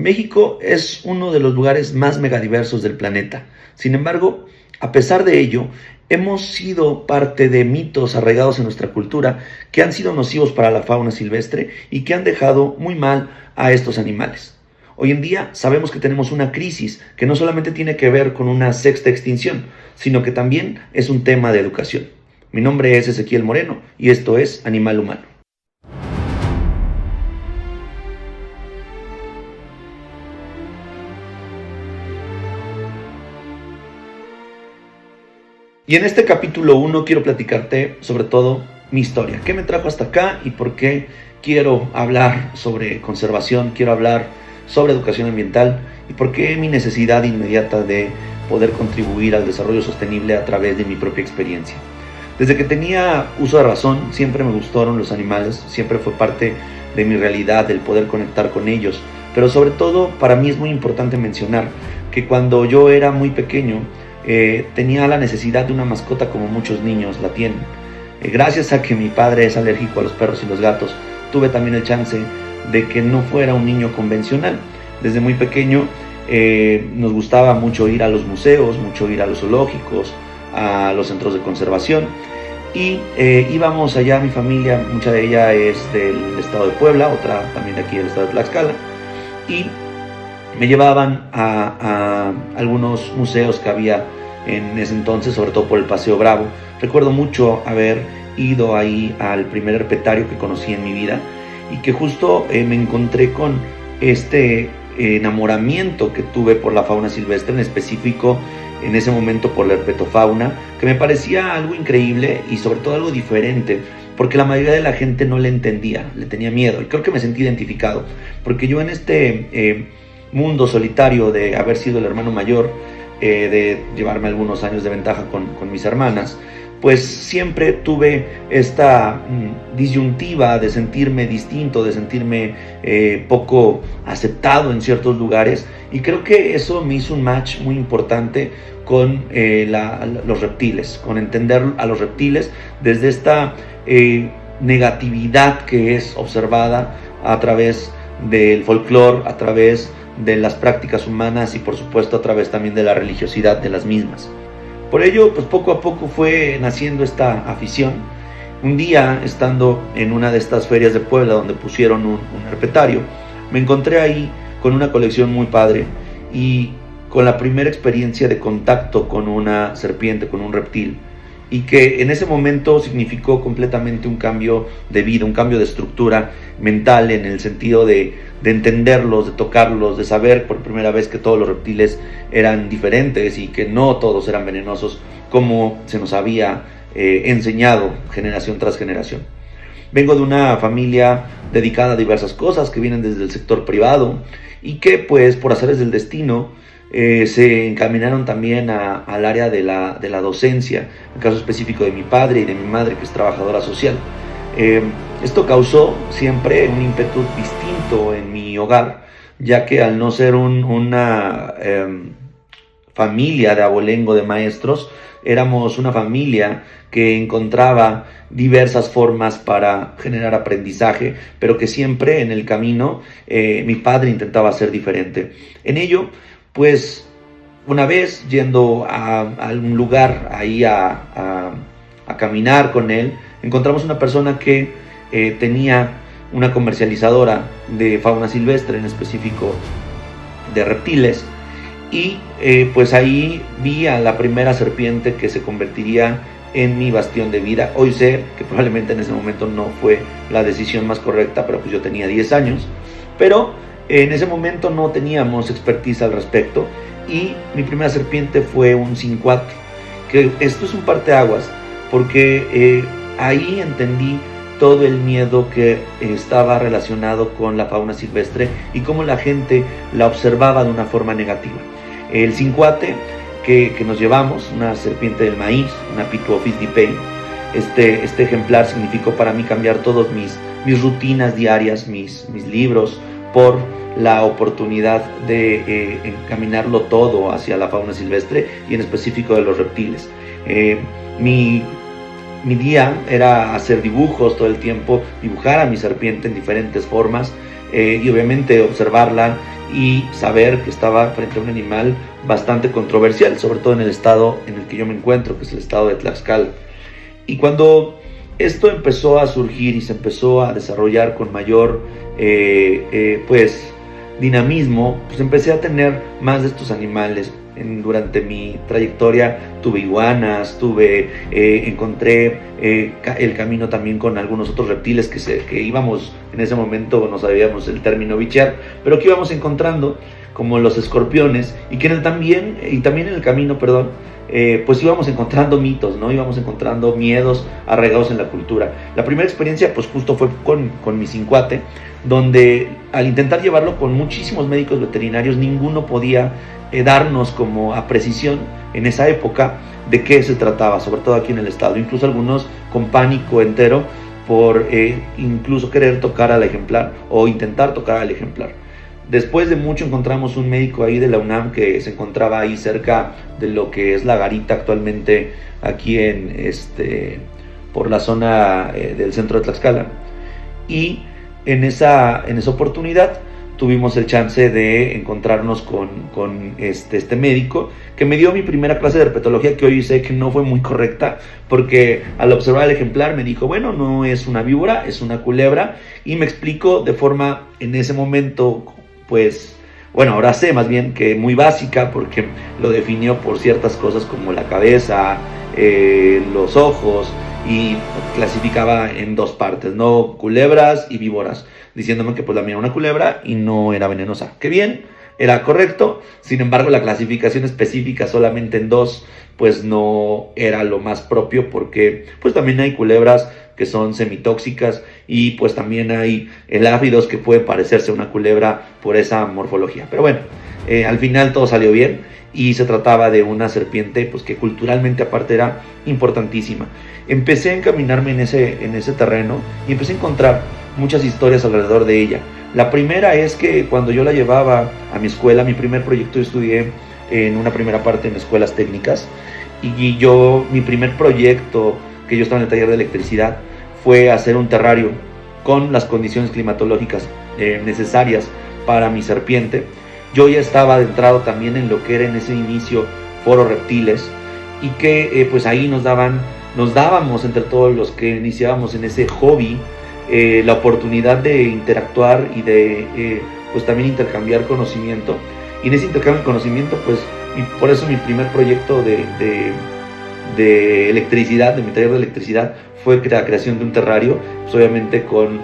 México es uno de los lugares más megadiversos del planeta. Sin embargo, a pesar de ello, hemos sido parte de mitos arraigados en nuestra cultura que han sido nocivos para la fauna silvestre y que han dejado muy mal a estos animales. Hoy en día sabemos que tenemos una crisis que no solamente tiene que ver con una sexta extinción, sino que también es un tema de educación. Mi nombre es Ezequiel Moreno y esto es Animal Humano. Y en este capítulo 1 quiero platicarte sobre todo mi historia. ¿Qué me trajo hasta acá y por qué quiero hablar sobre conservación? Quiero hablar sobre educación ambiental y por qué mi necesidad inmediata de poder contribuir al desarrollo sostenible a través de mi propia experiencia. Desde que tenía uso de razón, siempre me gustaron los animales, siempre fue parte de mi realidad el poder conectar con ellos. Pero sobre todo, para mí es muy importante mencionar que cuando yo era muy pequeño, tenía la necesidad de una mascota como muchos niños la tienen. Gracias a que mi padre es alérgico a los perros y los gatos, tuve también el chance de que no fuera un niño convencional. Desde muy pequeño nos gustaba mucho ir a los museos, mucho ir a los zoológicos, a los centros de conservación y íbamos allá. Mi familia, mucha de ella es del estado de Puebla, otra también de aquí del estado de Tlaxcala, y me llevaban a algunos museos que había en ese entonces, sobre todo por el Paseo Bravo. Recuerdo mucho haber ido ahí al primer herpetario que conocí en mi vida y que justo me encontré con este enamoramiento que tuve por la fauna silvestre, en específico en ese momento por la herpetofauna, que me parecía algo increíble y sobre todo algo diferente, porque la mayoría de la gente no le entendía, le tenía miedo, y creo que me sentí identificado, porque yo en este mundo solitario de haber sido el hermano mayor, de llevarme algunos años de ventaja con mis hermanas, pues siempre tuve esta disyuntiva de sentirme distinto, de sentirme poco aceptado en ciertos lugares, y creo que eso me hizo un match muy importante con los reptiles, con entender a los reptiles desde esta negatividad que es observada a través del folclore, a través de las prácticas humanas y por supuesto a través también de la religiosidad de las mismas. Por ello, pues poco a poco fue naciendo esta afición. Un día, estando en una de estas ferias de Puebla donde pusieron un herpetario, me encontré ahí con una colección muy padre y con la primera experiencia de contacto con una serpiente, con un reptil, y que en ese momento significó completamente un cambio de vida, un cambio de estructura mental, en el sentido de entenderlos, de tocarlos, de saber por primera vez que todos los reptiles eran diferentes y que no todos eran venenosos como se nos había enseñado generación tras generación. Vengo de una familia dedicada a diversas cosas que vienen desde el sector privado y que pues por azares del destino se encaminaron también al área de la docencia, en el caso específico de mi padre y de mi madre, que es trabajadora social. Esto causó siempre un ímpetu distinto en mi hogar, ya que al no ser una familia de abolengo de maestros, éramos una familia que encontraba diversas formas para generar aprendizaje, pero que siempre en el camino mi padre intentaba ser diferente. En ello, pues una vez yendo a un lugar ahí a caminar con él, encontramos una persona que tenía una comercializadora de fauna silvestre, en específico de reptiles, y pues ahí vi a la primera serpiente que se convertiría en mi bastión de vida. Hoy sé que probablemente en ese momento no fue la decisión más correcta, pero pues yo tenía 10 años, pero en ese momento no teníamos expertise al respecto y mi primera serpiente fue un cincuate, que esto es un parteaguas porque ahí entendí todo el miedo que estaba relacionado con la fauna silvestre y cómo la gente la observaba de una forma negativa. El cincuate que nos llevamos, una serpiente del maíz, una Pituophis dipei, este ejemplar significó para mí cambiar todas mis rutinas diarias, mis libros, por la oportunidad de encaminarlo todo hacia la fauna silvestre y en específico de los reptiles. Mi día era hacer dibujos todo el tiempo, dibujar a mi serpiente en diferentes formas y obviamente observarla y saber que estaba frente a un animal bastante controversial, sobre todo en el estado en el que yo me encuentro, que es el estado de Tlaxcala. Y cuando esto empezó a surgir y se empezó a desarrollar con mayor pues dinamismo, pues empecé a tener más de estos animales. Durante mi trayectoria tuve iguanas, encontré el camino también con algunos otros reptiles que íbamos, en ese momento no sabíamos el término bichear, pero que íbamos encontrando, como los escorpiones, y que también en el camino, pues íbamos encontrando mitos, ¿no? Íbamos encontrando miedos arraigados en la cultura. La primera experiencia, pues justo fue con mi cincuate, donde al intentar llevarlo con muchísimos médicos veterinarios, ninguno podía darnos como a precisión en esa época de qué se trataba, sobre todo aquí en el estado, incluso algunos con pánico entero por incluso querer tocar al ejemplar o intentar tocar al ejemplar. Después de mucho encontramos un médico ahí de la UNAM que se encontraba ahí cerca de lo que es la garita actualmente aquí por la zona del centro de Tlaxcala, y en esa oportunidad tuvimos el chance de encontrarnos con este médico que me dio mi primera clase de herpetología, que hoy sé que no fue muy correcta, porque al observar el ejemplar me dijo, bueno, no es una víbora, es una culebra, y me explicó de forma en ese momento, pues, bueno, ahora sé más bien que muy básica, porque lo definió por ciertas cosas como la cabeza, los ojos, y clasificaba en dos partes, ¿no? Culebras y víboras, diciéndome que pues la mía era una culebra y no era venenosa. Que bien, era correcto, sin embargo la clasificación específica solamente en dos, pues no era lo más propio, porque pues también hay culebras que son semitóxicas y pues también hay eláfidos que pueden parecerse a una culebra por esa morfología. Pero bueno, al final todo salió bien y se trataba de una serpiente pues que culturalmente aparte era importantísima. Empecé a encaminarme en ese terreno y empecé a encontrar muchas historias alrededor de ella. La primera es que cuando yo la llevaba a mi escuela, mi primer proyecto, yo estudié en una primera parte en escuelas técnicas, y mi primer proyecto, que yo estaba en el taller de electricidad, fue hacer un terrario con las condiciones climatológicas necesarias para mi serpiente. Yo ya estaba adentrado también en lo que era en ese inicio Foro Reptiles, y que pues ahí nos dábamos entre todos los que iniciábamos en ese hobby la oportunidad de interactuar y de pues también intercambiar conocimiento. Y en ese intercambio de conocimiento, pues por eso mi primer proyecto de electricidad, de mi taller de electricidad, fue la creación de un terrario, pues obviamente con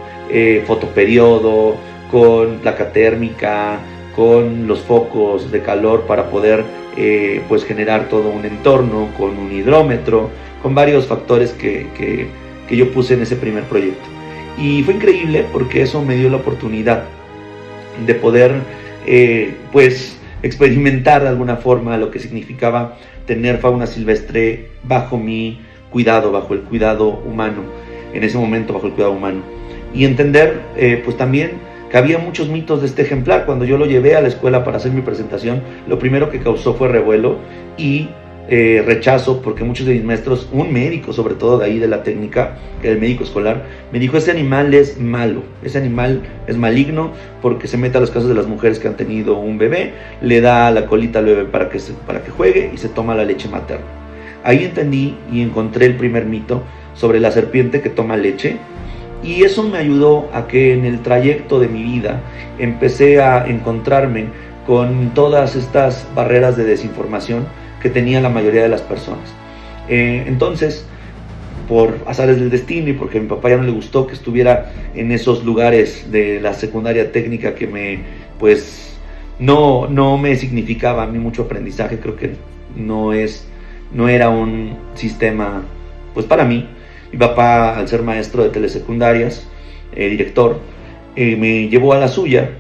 fotoperiodo, con placa térmica, con los focos de calor para poder pues generar todo un entorno, con un hidrómetro, con varios factores que yo puse en ese primer proyecto. Y fue increíble porque eso me dio la oportunidad de poder pues experimentar de alguna forma lo que significaba tener fauna silvestre bajo mi cuidado, bajo el cuidado humano, en ese momento bajo el cuidado humano. Y entender pues también que había muchos mitos de este ejemplar. Cuando yo lo llevé a la escuela para hacer mi presentación, lo primero que causó fue revuelo y rechazo, porque muchos de mis maestros, un médico sobre todo de ahí de la técnica, que era el médico escolar, me dijo: ese animal es malo, ese animal es maligno porque se mete a las casas de las mujeres que han tenido un bebé, le da la colita al bebé para que juegue y se toma la leche materna. Ahí entendí y encontré el primer mito sobre la serpiente que toma leche, y eso me ayudó a que en el trayecto de mi vida empecé a encontrarme con todas estas barreras de desinformación que tenía la mayoría de las personas. Entonces, por azares del destino y porque a mi papá ya no le gustó que estuviera en esos lugares de la secundaria técnica que no me significaba a mí mucho aprendizaje, creo que no era un sistema pues para mí. Mi papá, al ser maestro de telesecundarias, director, me llevó a la suya,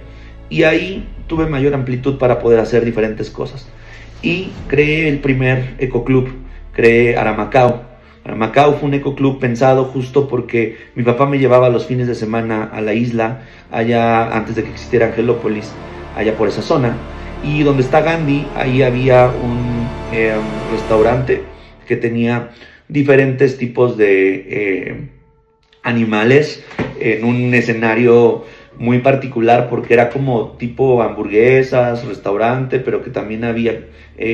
y ahí tuve mayor amplitud para poder hacer diferentes cosas. Y creé el primer ecoclub, creé Aramacao. Aramacao fue un ecoclub pensado justo porque mi papá me llevaba los fines de semana a la isla, allá antes de que existiera Angelópolis, allá por esa zona. Y donde está Gandhi, ahí había un restaurante que tenía diferentes tipos de animales en un escenario muy particular porque era como tipo hamburguesas, restaurante, pero que también había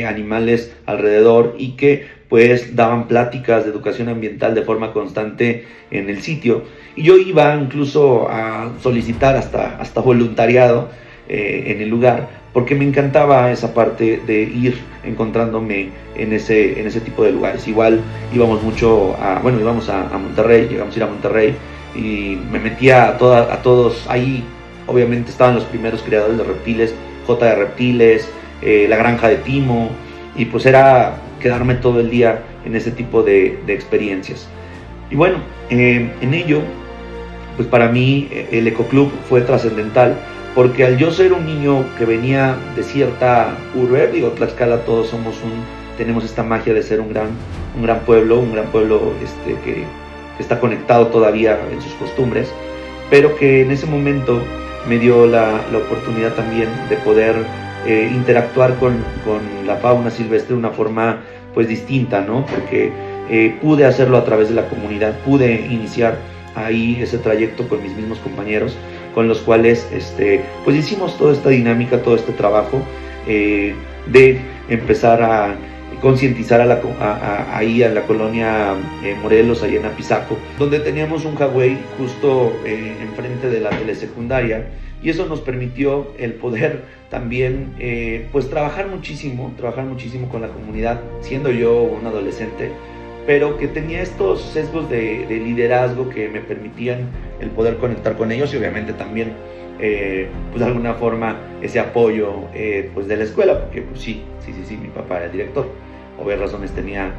animales alrededor y que pues daban pláticas de educación ambiental de forma constante en el sitio. Y yo iba incluso a solicitar hasta voluntariado en el lugar, porque me encantaba esa parte de ir encontrándome en ese tipo de lugares. Igual íbamos íbamos a Monterrey, llegamos a ir a Monterrey y me metía a todos, ahí obviamente estaban los primeros creadores de reptiles, J de Reptiles, la granja de Timo, y pues era quedarme todo el día en ese tipo de experiencias. Y bueno, en ello, pues para mí el Ecoclub fue trascendental, porque al yo ser un niño que venía de cierta urbe, digo, Tlaxcala todos tenemos esta magia de ser un gran pueblo que está conectado todavía en sus costumbres, pero que en ese momento me dio la oportunidad también de poder interactuar con la fauna silvestre de una forma pues distinta, ¿no? Porque pude hacerlo a través de la comunidad, pude iniciar ahí ese trayecto con mis mismos compañeros, con los cuales pues hicimos toda esta dinámica, todo este trabajo de empezar a concientizar ahí a la colonia Morelos, ahí en Apizaco, donde teníamos un Huawei justo enfrente de la telesecundaria, y eso nos permitió el poder también pues trabajar muchísimo con la comunidad, siendo yo un adolescente, pero que tenía estos sesgos de liderazgo que me permitían el poder conectar con ellos, y obviamente también pues de alguna forma ese apoyo pues de la escuela, porque pues sí, mi papá era el director, obvias razones tenía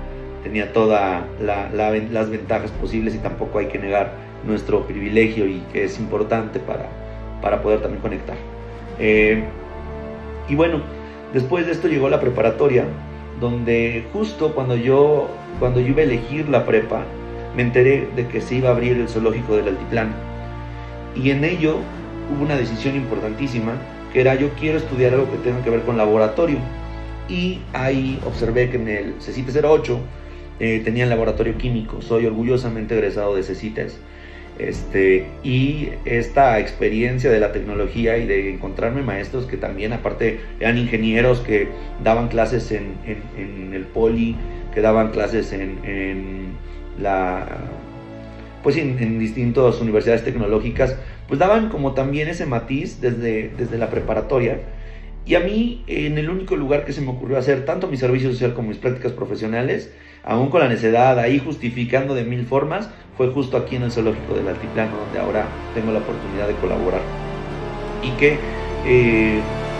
todas las ventajas posibles, y tampoco hay que negar nuestro privilegio, y que es importante para poder también conectar. Y bueno, después de esto llegó la preparatoria, donde justo cuando yo iba a elegir la prepa, me enteré de que se iba a abrir el zoológico del Altiplano, y en ello hubo una decisión importantísima, que era: yo quiero estudiar algo que tenga que ver con laboratorio. Y ahí observé que en el CECITES 08 tenían laboratorio químico. Soy orgullosamente egresado de CECITES, y esta experiencia de la tecnología y de encontrarme maestros que también aparte eran ingenieros, que daban clases en el Poli, que daban clases en distintas universidades tecnológicas, pues daban como también ese matiz desde la preparatoria. Y a mí, en el único lugar que se me ocurrió hacer tanto mi servicio social como mis prácticas profesionales, aún con la necedad ahí justificando de mil formas, fue justo aquí en el zoológico del Altiplano, donde ahora tengo la oportunidad de colaborar. Y que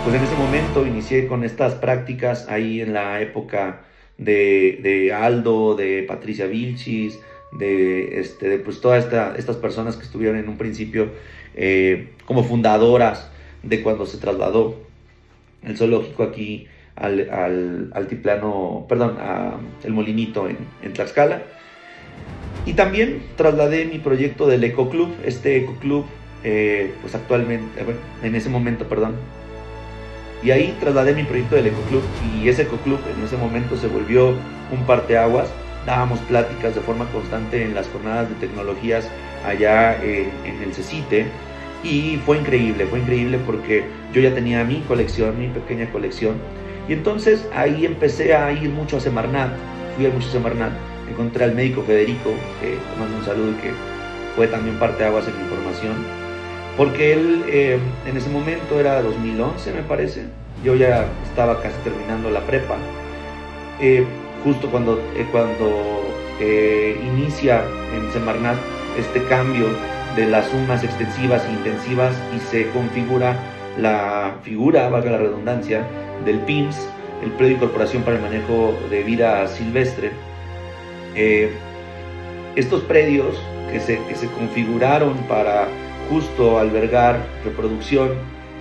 pues en ese momento inicié con estas prácticas ahí en la época de Aldo, de Patricia Vilchis, de pues todas estas personas que estuvieron en un principio como fundadoras de cuando se trasladó el zoológico aquí al Altiplano, el Molinito en Tlaxcala. Y también trasladé mi proyecto del Ecoclub, Ecoclub, pues actualmente, en ese momento, y ahí trasladé mi proyecto del Ecoclub, y ese Ecoclub en ese momento se volvió un parteaguas. Dábamos pláticas de forma constante en las jornadas de tecnologías allá en el CECITE, y fue increíble porque yo ya tenía mi pequeña colección, y entonces ahí empecé a ir mucho a Semarnat, encontré al médico Federico, que le mando un saludo, y que fue también parteaguas en mi formación, porque él en ese momento era 2011 me parece, yo ya estaba casi terminando la prepa, justo cuando inicia en Semarnat este cambio de las sumas extensivas e intensivas, y se configura la figura, valga la redundancia, del PIMS, el Predio de Incorporación para el Manejo de Vida Silvestre. Estos predios que se configuraron para justo albergar reproducción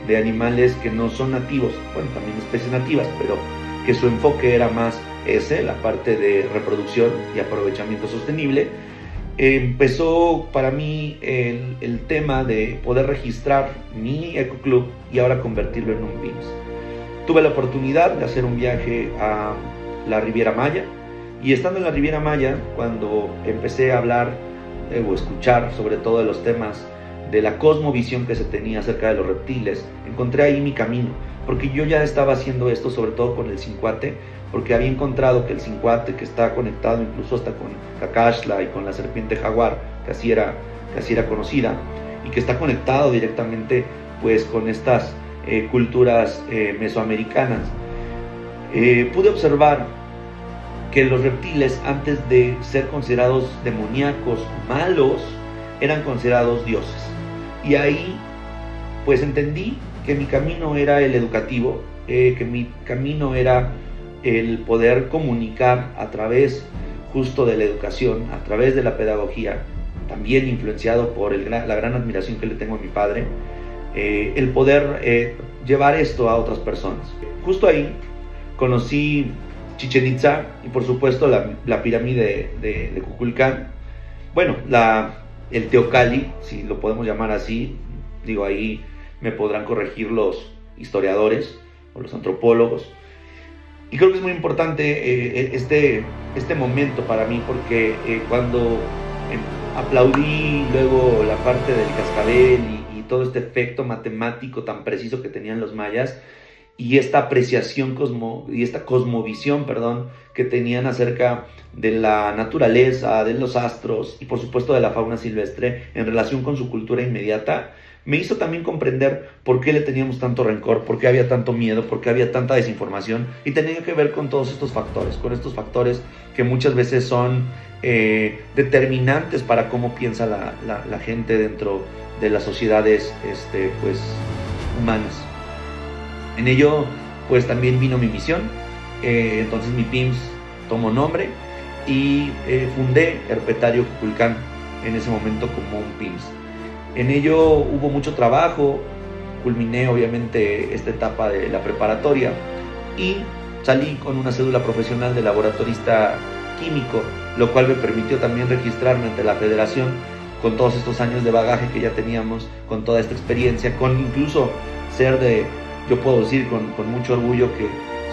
de animales que no son nativos, bueno, también especies nativas, pero que su enfoque era más la parte de reproducción y aprovechamiento sostenible. Empezó para mí el tema de poder registrar mi Ecoclub y ahora convertirlo en un PIMS. Tuve la oportunidad de hacer un viaje a la Riviera Maya, y estando en la Riviera Maya, cuando empecé a hablar o escuchar sobre todo de los temas de la cosmovisión que se tenía acerca de los reptiles, encontré ahí mi camino, porque yo ya estaba haciendo esto sobre todo con el Cincuate, porque había encontrado que el Cincuate, que está conectado incluso hasta con Cacaxtla y con la serpiente jaguar, que así era conocida, y que está conectado directamente pues con estas culturas mesoamericanas, pude observar que los reptiles, antes de ser considerados demoníacos, malos, eran considerados dioses. Y ahí pues entendí que mi camino era el educativo, que mi camino era el poder comunicar a través justo de la educación, a través de la pedagogía, también influenciado por la gran admiración que le tengo a mi padre, el poder llevar esto a otras personas. Justo ahí conocí Chichén Itzá y por supuesto la pirámide de Kukulcán. Bueno, el Teocalli, si lo podemos llamar así, digo, ahí me podrán corregir los historiadores o los antropólogos. Y creo que es muy importante este momento para mí, porque cuando aplaudí luego la parte del cascabel y todo este efecto matemático tan preciso que tenían los mayas, y esta apreciación y esta cosmovisión, que tenían acerca de la naturaleza, de los astros y por supuesto de la fauna silvestre en relación con su cultura inmediata, me hizo también comprender por qué le teníamos tanto rencor, por qué había tanto miedo, por qué había tanta desinformación, y tenía que ver con todos estos factores, que muchas veces son determinantes para cómo piensa la gente dentro de las sociedades pues, humanas. En ello pues también vino mi misión, entonces mi PIMS tomó nombre y fundé Herpetario Kukulcán en ese momento como un PIMS. En ello hubo mucho trabajo, culminé obviamente esta etapa de la preparatoria y salí con una cédula profesional de laboratorista químico, lo cual me permitió también registrarme ante la federación con todos estos años de bagaje que ya teníamos, con toda esta experiencia, con incluso ser yo puedo decir con mucho orgullo que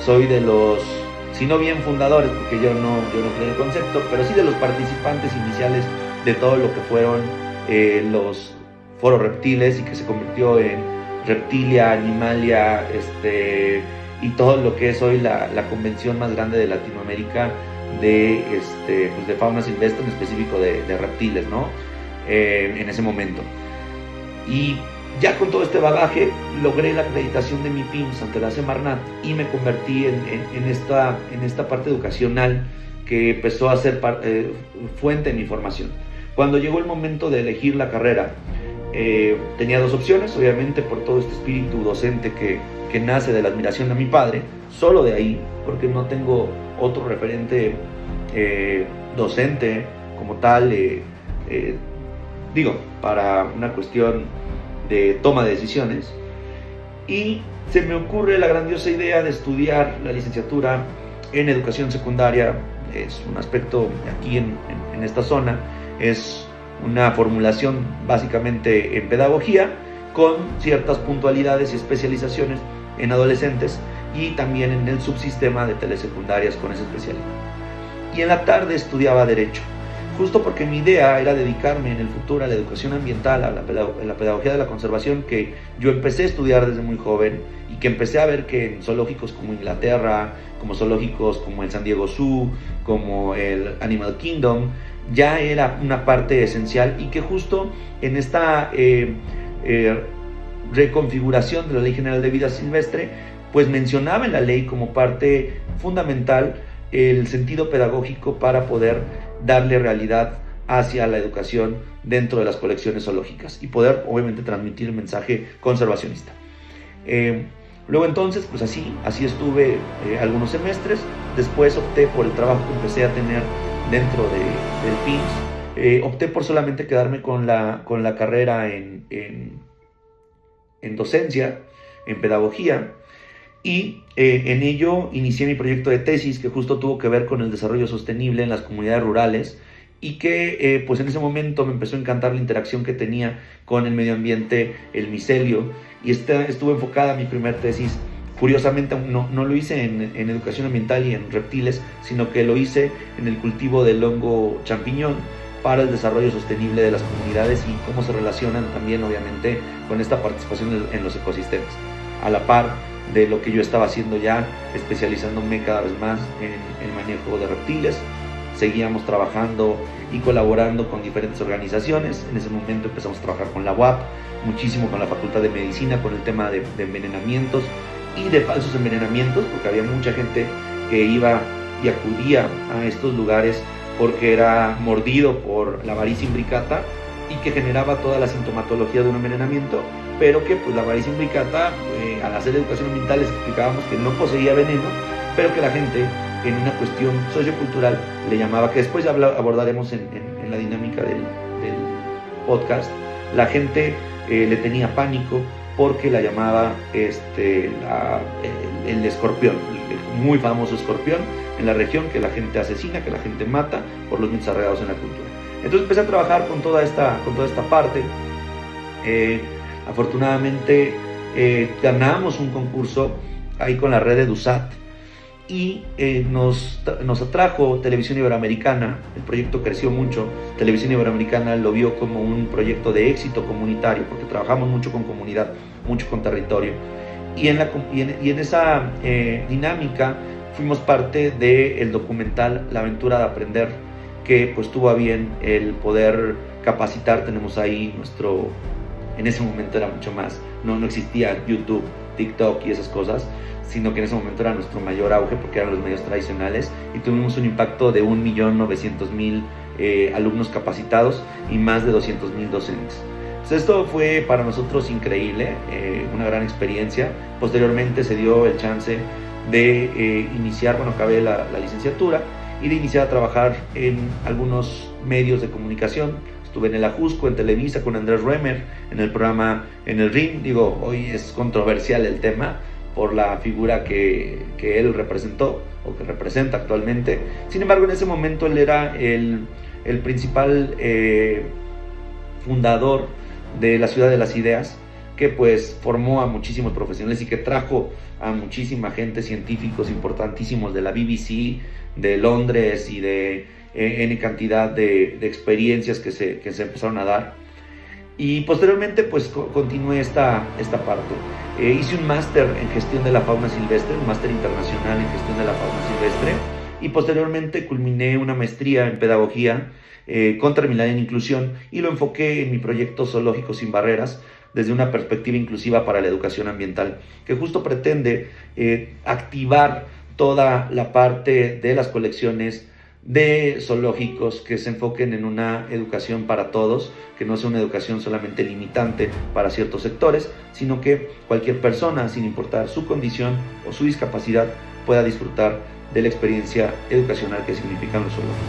soy de los, si no bien fundadores, porque yo no creé el concepto, pero sí de los participantes iniciales de todo lo que fueron los foros reptiles y que se convirtió en Reptilia, Animalia, y todo lo que es hoy la convención más grande de Latinoamérica de fauna silvestre, en específico de reptiles, ¿no? En ese momento. Y ya con todo este bagaje logré la acreditación de mi PIMS ante la Semarnat y me convertí en esta parte educacional que empezó a ser fuente de mi formación. Cuando llegó el momento de elegir la carrera, tenía dos opciones, obviamente por todo este espíritu docente que nace de la admiración a mi padre, solo de ahí, porque no tengo otro referente docente como tal, para una cuestión de toma de decisiones, y se me ocurre la grandiosa idea de estudiar la licenciatura en educación secundaria. Es un aspecto aquí en esta zona, es una formulación básicamente en pedagogía con ciertas puntualidades y especializaciones en adolescentes y también en el subsistema de telesecundarias con esa especialidad. Y en la tarde estudiaba Derecho, justo porque mi idea era dedicarme en el futuro a la educación ambiental, a la pedagogía de la conservación, que yo empecé a estudiar desde muy joven y que empecé a ver que en zoológicos como Inglaterra, como zoológicos como el San Diego Zoo, como el Animal Kingdom, ya era una parte esencial, y que justo en esta reconfiguración de la Ley General de Vida Silvestre, pues mencionaba en la ley como parte fundamental el sentido pedagógico para poder darle realidad hacia la educación dentro de las colecciones zoológicas y poder obviamente transmitir el mensaje conservacionista. Luego entonces, pues así estuve algunos semestres. Después opté por el trabajo que empecé a tener dentro del PIMS. Opté por solamente quedarme con la carrera en docencia, en pedagogía, y en ello inicié mi proyecto de tesis, que justo tuvo que ver con el desarrollo sostenible en las comunidades rurales, y que pues en ese momento me empezó a encantar la interacción que tenía con el medio ambiente, el micelio, y estuvo enfocada mi primer tesis. Curiosamente no lo hice en educación ambiental y en reptiles, sino que lo hice en el cultivo del hongo champiñón, para el desarrollo sostenible de las comunidades y cómo se relacionan también obviamente con esta participación en los ecosistemas. A la par de lo que yo estaba haciendo ya, especializándome cada vez más en el manejo de reptiles, seguíamos trabajando y colaborando con diferentes organizaciones. En ese momento empezamos a trabajar con la UAP, muchísimo con la Facultad de Medicina, con el tema de envenenamientos y de falsos envenenamientos, porque había mucha gente que iba y acudía a estos lugares porque era mordido por la varice imbricata y que generaba toda la sintomatología de un envenenamiento, pero que pues la varice imbricata, al hacer educación ambiental les explicábamos que no poseía veneno, pero que la gente en una cuestión sociocultural le llamaba, que después ya abordaremos en la dinámica del podcast, la gente le tenía pánico porque la llamaba el escorpión, el muy famoso escorpión en la región, que la gente asesina, que la gente mata por los mitos arraigados en la cultura. Entonces empecé a trabajar con toda esta parte. Afortunadamente ganamos un concurso ahí con la red de EduSat y nos atrajo Televisión Iberoamericana. El proyecto creció mucho. Televisión Iberoamericana lo vio como un proyecto de éxito comunitario, porque trabajamos mucho con comunidad, mucho con territorio, y en esa dinámica fuimos parte del documental La Aventura de Aprender, que pues tuvo a bien el poder capacitar. Tenemos ahí en ese momento era mucho más, no existía YouTube, TikTok y esas cosas, sino que en ese momento era nuestro mayor auge porque eran los medios tradicionales, y tuvimos un impacto de 1.900.000 alumnos capacitados y más de 200.000 docentes. Entonces esto fue para nosotros increíble, una gran experiencia. Posteriormente se dio el chance de iniciar, acabé la licenciatura y de iniciar a trabajar en algunos medios de comunicación. Estuve en el Ajusco, en Televisa, con Andrés Roemer, en el programa En el Ring. Hoy es controversial el tema por la figura que él representó o que representa actualmente. Sin embargo, en ese momento él era el principal fundador de la Ciudad de las Ideas, que pues formó a muchísimos profesionales y que trajo a muchísima gente, científicos importantísimos de la BBC, de Londres y de N cantidad de experiencias que se empezaron a dar. Y posteriormente pues continué esta parte. Hice un máster en gestión de la fauna silvestre, un máster internacional en gestión de la fauna silvestre, y posteriormente culminé una maestría en pedagogía con terminal en inclusión, y lo enfoqué en mi proyecto Zoológicos sin Barreras desde una perspectiva inclusiva para la educación ambiental, que justo pretende activar toda la parte de las colecciones de zoológicos que se enfoquen en una educación para todos, que no sea una educación solamente limitante para ciertos sectores, sino que cualquier persona, sin importar su condición o su discapacidad, pueda disfrutar de la experiencia educacional que significan los zoológicos.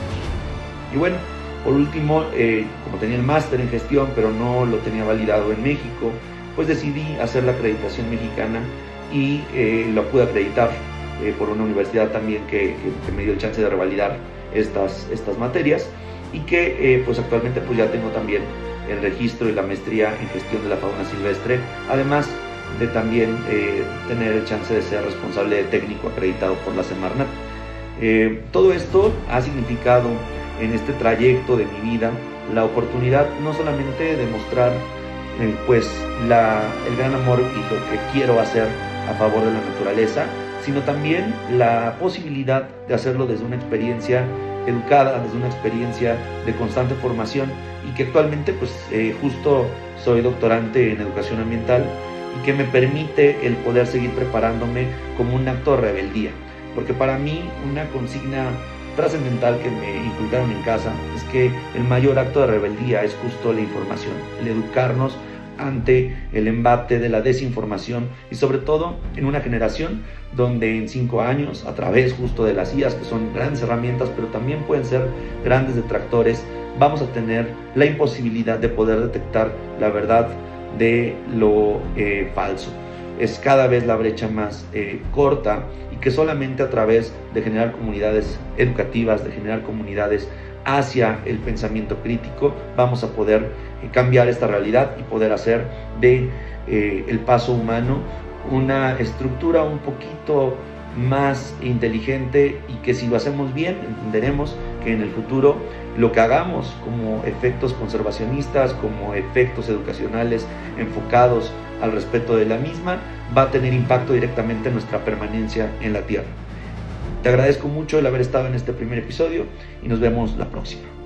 Y bueno, por último, como tenía el máster en gestión, pero no lo tenía validado en México, pues decidí hacer la acreditación mexicana y lo pude acreditar por una universidad también que me dio el chance de revalidar estas materias, y que pues actualmente pues ya tengo también el registro y la maestría en gestión de la fauna silvestre, además de también tener el chance de ser responsable de técnico acreditado por la Semarnat. Todo esto ha significado en este trayecto de mi vida la oportunidad no solamente de mostrar pues el gran amor y lo que quiero hacer a favor de la naturaleza, sino también la posibilidad de hacerlo desde una experiencia educada, desde una experiencia de constante formación, y que actualmente pues justo soy doctorante en educación ambiental, y que me permite el poder seguir preparándome como un acto de rebeldía, porque para mí una consigna trascendental que me inculcaron en casa es que el mayor acto de rebeldía es justo la información, el educarnos ante el embate de la desinformación, y sobre todo en una generación donde en 5 años, a través justo de las IAs, que son grandes herramientas pero también pueden ser grandes detractores, vamos a tener la imposibilidad de poder detectar la verdad de lo falso. Es cada vez la brecha más corta, y que solamente a través de generar comunidades educativas, de generar comunidades hacia el pensamiento crítico, vamos a poder cambiar esta realidad y poder hacer de el paso humano una estructura un poquito más inteligente, y que si lo hacemos bien entenderemos que en el futuro lo que hagamos como efectos conservacionistas, como efectos educacionales enfocados al respeto de la misma, va a tener impacto directamente en nuestra permanencia en la Tierra. Te agradezco mucho el haber estado en este primer episodio y nos vemos la próxima.